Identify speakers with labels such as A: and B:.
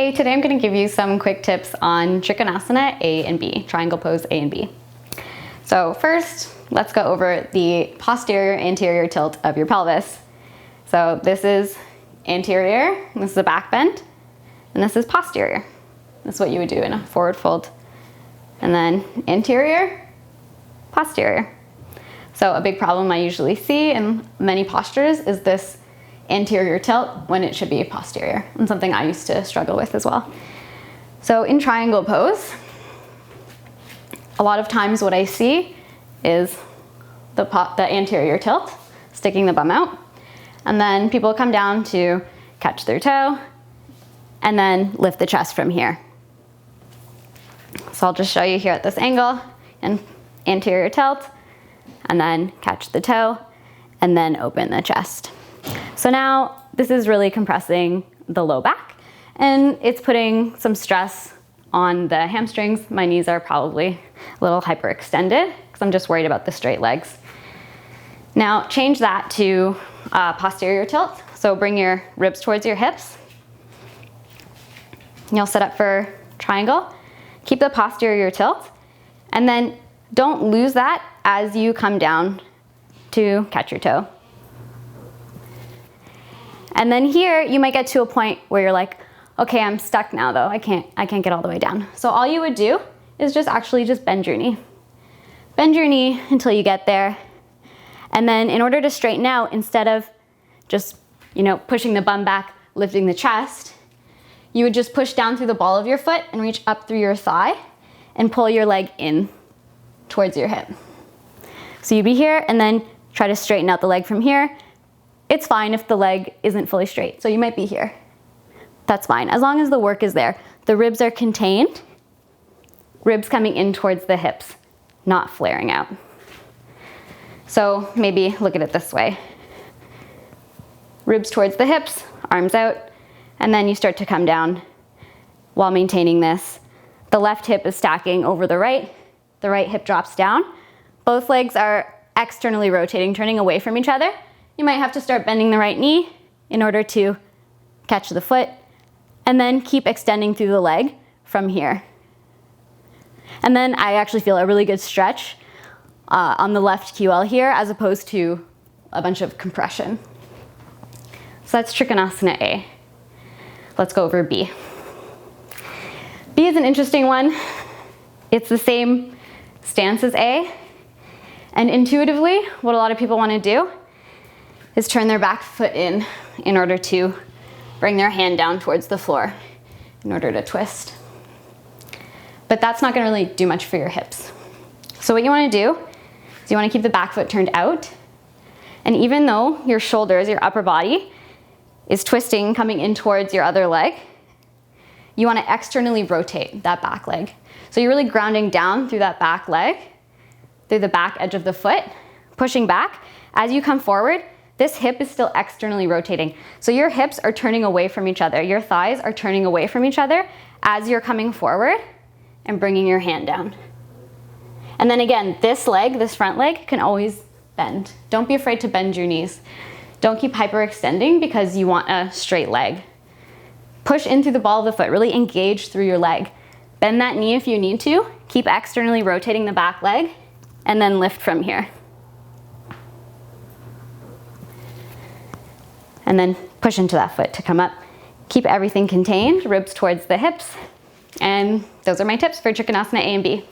A: Hey, today I'm going to give you some quick tips on Trikonasana A and B, triangle pose A and B. So first, let's go over the posterior anterior tilt of your pelvis. So this is anterior, this is a back bend, and this is posterior. That's what you would do in a forward fold. And then anterior, posterior. So a big problem I usually see in many postures is this anterior tilt when it should be posterior, and something I used to struggle with as well. So in triangle pose, a lot of times what I see is the anterior tilt, sticking the bum out, and then people come down to catch their toe and then lift the chest from here. So I'll just show you here at this angle, and anterior tilt, and then catch the toe, and then open the chest. So now this is really compressing the low back, and it's putting some stress on the hamstrings. My knees are probably a little hyperextended because I'm just worried about the straight legs. Now change that to posterior tilt. So bring your ribs towards your hips. You'll set up for triangle. Keep the posterior tilt, and then don't lose that as you come down to catch your toe. And then here you might get to a point where you're like, okay, I'm stuck now though. I can't get all the way down. So all you would do is just bend your knee. Bend your knee until you get there. And then in order to straighten out, instead of just, pushing the bum back, lifting the chest, you would just push down through the ball of your foot and reach up through your thigh and pull your leg in towards your hip. So you'd be here and then try to straighten out the leg from here. It's fine if the leg isn't fully straight. So you might be here. That's fine, as long as the work is there. The ribs are contained, ribs coming in towards the hips, not flaring out. So maybe look at it this way. Ribs towards the hips, arms out, and then you start to come down while maintaining this. The left hip is stacking over the right hip drops down. Both legs are externally rotating, turning away from each other. You might have to start bending the right knee in order to catch the foot, and then keep extending through the leg from here. And then I actually feel a really good stretch on the left QL here, as opposed to a bunch of compression. So that's Trikonasana A. Let's go over B. B is an interesting one. It's the same stance as A, and intuitively, what a lot of people want to do is turn their back foot in order to bring their hand down towards the floor in order to twist. But that's not going to really do much for your hips. So what you want to do is you want to keep the back foot turned out, and even though your shoulders, your upper body, is twisting coming in towards your other leg, you want to externally rotate that back leg. So you're really grounding down through that back leg, through the back edge of the foot, pushing back. As you come forward, this hip is still externally rotating. So your hips are turning away from each other. Your thighs are turning away from each other as you're coming forward and bringing your hand down. And then again, this leg, this front leg, can always bend. Don't be afraid to bend your knees. Don't keep hyperextending because you want a straight leg. Push in through the ball of the foot, really engage through your leg. Bend that knee if you need to. Keep externally rotating the back leg, and then lift from here. And then push into that foot to come up. Keep everything contained, ribs towards the hips. And those are my tips for Trikonasana A and B.